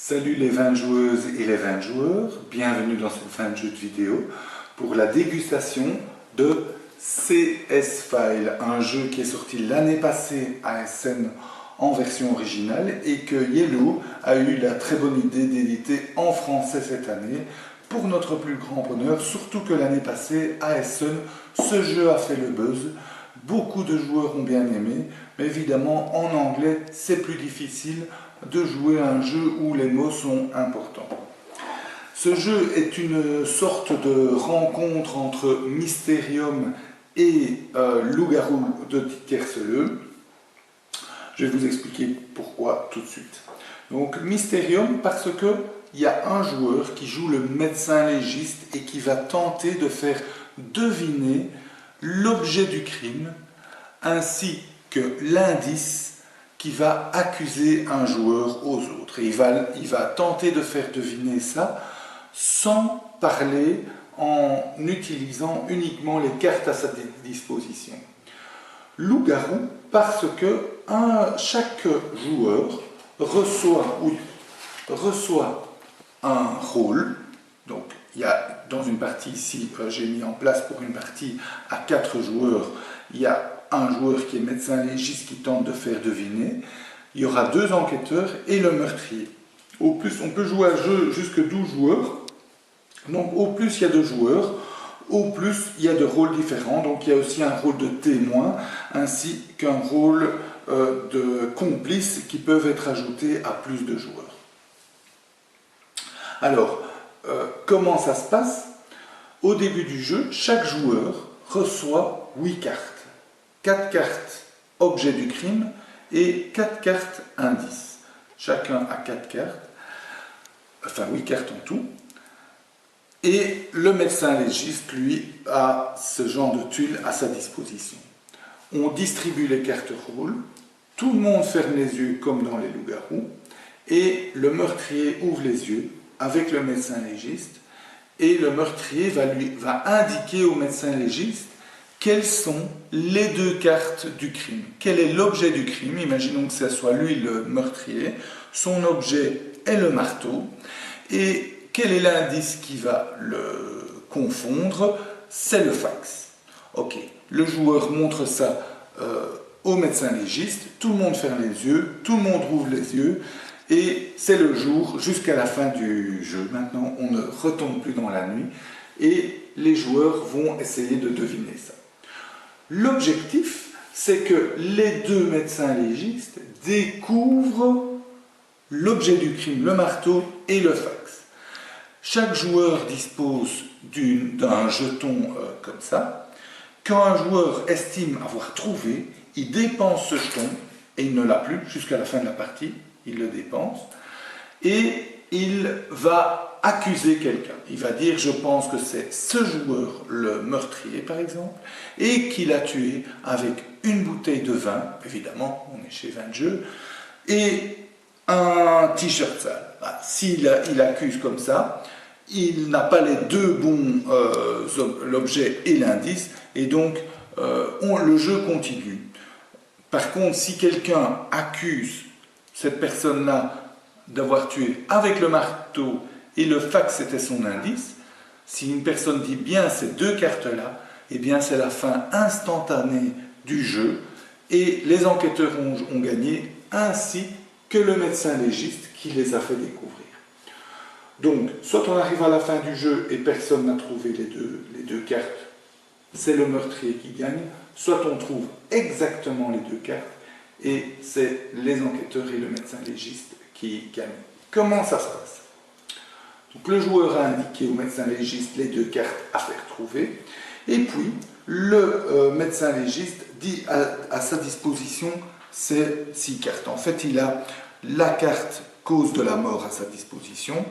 Salut les 20 joueuses et les 20 joueurs, bienvenue dans cette fin de jeu de vidéo pour la dégustation de CS File, un jeu qui est sorti l'année passée à SN en version originale et que Yellow a eu la très bonne idée d'éditer en français cette année pour notre plus grand bonheur, surtout que l'année passée à Essen, ce jeu a fait le buzz. Beaucoup de joueurs ont bien aimé, mais évidemment en anglais c'est plus difficile de jouer à un jeu où les mots sont importants. Ce jeu est une sorte de rencontre entre Mysterium et Loup-garou de Tierceleux. Je vais vous expliquer pourquoi tout de suite. Donc Mysterium parce que il y a un joueur qui joue le médecin légiste et qui va tenter de faire deviner l'objet du crime ainsi que l'indice qui va accuser un joueur aux autres. Et il va tenter de faire deviner ça sans parler, en utilisant uniquement les cartes à sa disposition. Loup-garou parce que chaque joueur reçoit un rôle. Donc il y a dans une partie ici, j'ai mis en place pour une partie à 4 joueurs, il y a un joueur qui est médecin légiste qui tente de faire deviner. Il y aura 2 enquêteurs et le meurtrier. Au plus, on peut jouer à jeu jusqu'à 12 joueurs. Donc au plus il y a de joueurs, au plus il y a de rôles différents. Donc il y a aussi un rôle de témoin ainsi qu'un rôle de complice qui peuvent être ajoutés à plus de joueurs. Alors, comment ça se passe? Au début du jeu, chaque joueur reçoit 8 cartes. 4 cartes objet du crime et 4 cartes indices. Chacun a 4 cartes, enfin 8 cartes en tout. Et le médecin légiste, lui, a ce genre de tuiles à sa disposition. On distribue les cartes rôles, tout le monde ferme les yeux comme dans les loups-garous, et le meurtrier ouvre les yeux avec le médecin légiste, et le meurtrier va indiquer au médecin légiste quelles sont les 2 cartes du crime. Quel est l'objet du crime? Imaginons que ce soit lui le meurtrier. Son objet est le marteau. Et quel est l'indice qui va le confondre? C'est le fax. Ok, le joueur montre ça au médecin légiste. Tout le monde ferme les yeux, tout le monde ouvre les yeux. Et c'est le jour jusqu'à la fin du jeu. Maintenant, on ne retombe plus dans la nuit. Et les joueurs vont essayer de deviner ça. L'objectif, c'est que les 2 médecins légistes découvrent l'objet du crime, le marteau et le fax. Chaque joueur dispose d'un jeton comme ça. Quand un joueur estime avoir trouvé, il dépense ce jeton et il ne l'a plus jusqu'à la fin de la partie. Il le dépense et il va accuser quelqu'un. Il va dire, je pense que c'est ce joueur, le meurtrier par exemple, et qu'il a tué avec une bouteille de vin, évidemment, on est chez 20 jeux, et un t-shirt sale. S'il accuse comme ça, il n'a pas les 2 bons l'objet et l'indice, et donc le jeu continue. Par contre, si quelqu'un accuse cette personne-là d'avoir tué avec le marteau et le fax c'était son indice, si une personne dit bien ces 2 cartes-là, eh bien c'est la fin instantanée du jeu et les enquêteurs ont gagné ainsi que le médecin légiste qui les a fait découvrir. Donc, soit on arrive à la fin du jeu et personne n'a trouvé les deux cartes, c'est le meurtrier qui gagne, soit on trouve exactement les 2 cartes et c'est les enquêteurs et le médecin légiste qui gagnent. Comment ça se passe? Donc le joueur a indiqué au médecin légiste les 2 cartes à faire trouver, et puis le médecin légiste dit à sa disposition ces 6 cartes. En fait, il a la carte cause de la mort à sa disposition,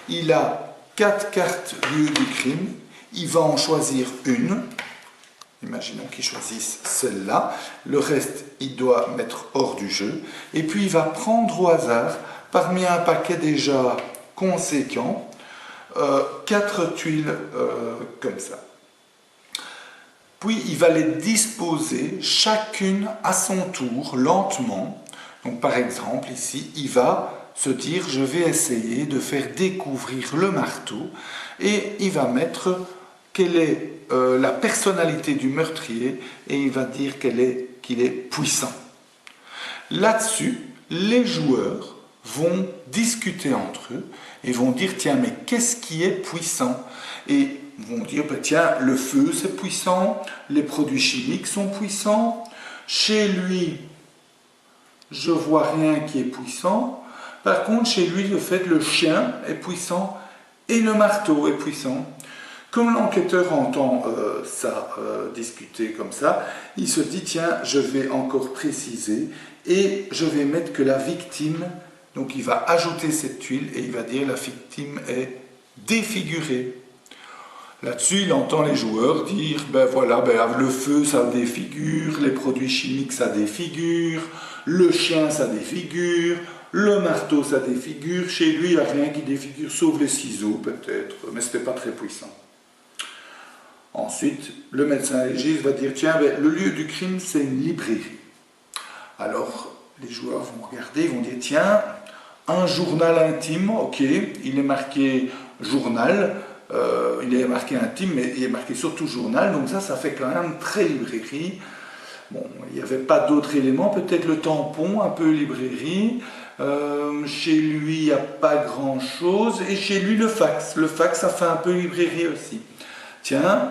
il a 4 cartes lieu du crime, il va en choisir une. Imaginons qu'il choisisse celle-là. Le reste, il doit mettre hors du jeu. Et puis, il va prendre au hasard, parmi un paquet déjà conséquent, 4 tuiles comme ça. Puis, il va les disposer chacune à son tour, lentement. Donc, par exemple, ici, il va se dire je vais essayer de faire découvrir le marteau et il va mettre quelle est la personnalité du meurtrier et il va dire qu'il est puissant. Là-dessus, les joueurs vont discuter entre eux et vont dire tiens mais qu'est-ce qui est puissant? Et vont dire ben, tiens le feu c'est puissant, les produits chimiques sont puissants, chez lui je vois rien qui est puissant, par contre chez lui le fait le chien est puissant et le marteau est puissant. Comme l'enquêteur entend ça discuter comme ça, il se dit tiens je vais encore préciser et je vais mettre que la victime, donc il va ajouter cette tuile et il va dire la victime est défigurée. Là-dessus, il entend les joueurs dire ben voilà, ben, le feu ça défigure, les produits chimiques ça défigure, le chien ça défigure, le marteau ça défigure, chez lui il n'y a rien qui défigure, sauf les ciseaux peut-être, mais ce n'était pas très puissant. Ensuite, le médecin légiste va dire tiens, ben, le lieu du crime c'est une librairie. Alors, les joueurs vont regarder, ils vont dire tiens, un journal intime, ok, il est marqué journal. Il est marqué intime, mais il est marqué surtout journal, donc ça fait quand même très librairie. Bon, il n'y avait pas d'autres éléments, peut-être le tampon, un peu librairie. Chez lui, il n'y a pas grand-chose. Et chez lui, le fax. Le fax, ça fait un peu librairie aussi. Tiens,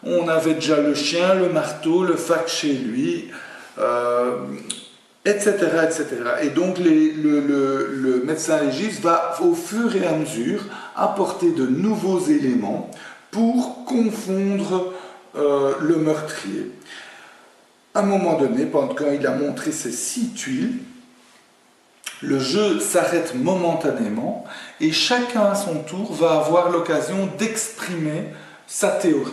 on avait déjà le chien, le marteau, le fax chez lui, etc., etc. Et donc le médecin légiste va au fur et à mesure apporter de nouveaux éléments pour confondre le meurtrier. À un moment donné, quand il a montré ces 6 tuiles, le jeu s'arrête momentanément et chacun à son tour va avoir l'occasion d'exprimer sa théorie.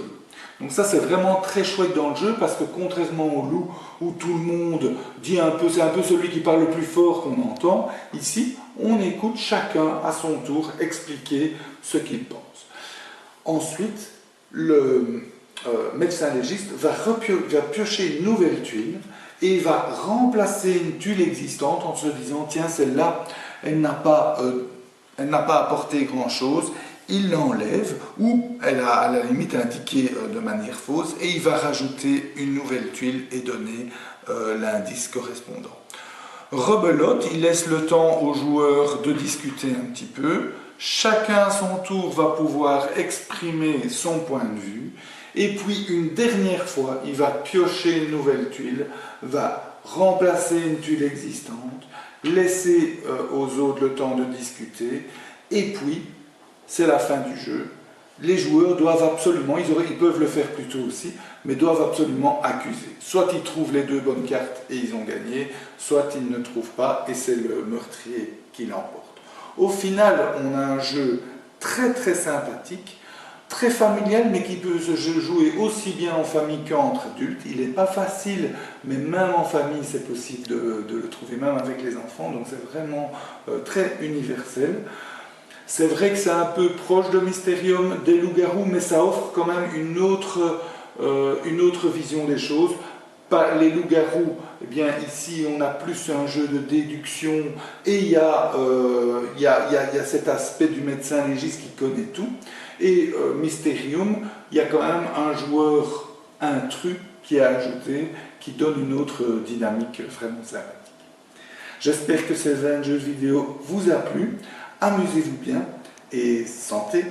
Donc ça c'est vraiment très chouette dans le jeu parce que contrairement au loup où tout le monde dit un peu, c'est un peu celui qui parle le plus fort qu'on entend, ici on écoute chacun à son tour expliquer ce qu'il pense. Ensuite, le médecin légiste va piocher une nouvelle tuile et va remplacer une tuile existante en se disant tiens celle-là elle n'a pas apporté grand-chose. Il l'enlève ou elle a à la limite indiqué de manière fausse et il va rajouter une nouvelle tuile et donner l'indice correspondant. Rebelote, il laisse le temps aux joueurs de discuter un petit peu. Chacun à son tour va pouvoir exprimer son point de vue et puis une dernière fois, il va piocher une nouvelle tuile, va remplacer une tuile existante, laisser aux autres le temps de discuter et puis c'est la fin du jeu. Les joueurs doivent absolument, ils peuvent le faire plus tôt aussi, mais doivent absolument accuser. Soit ils trouvent les 2 bonnes cartes et ils ont gagné, soit ils ne trouvent pas et c'est le meurtrier qui l'emporte. Au final, on a un jeu très très sympathique, très familial, mais qui peut se jouer aussi bien en famille qu'entre adultes. Il n'est pas facile, mais même en famille, c'est possible de le trouver, même avec les enfants, donc c'est vraiment très universel. C'est vrai que c'est un peu proche de Mysterium, des loups-garous, mais ça offre quand même une autre vision des choses. Les loups-garous, eh bien ici on a plus un jeu de déduction et il y a cet aspect du médecin légiste qui connaît tout. Et Mysterium, il y a quand même un joueur intrus qui est ajouté, qui donne une autre dynamique vraiment sympathique. J'espère que ces jeux vidéo vous a plu. Amusez-vous bien et santé!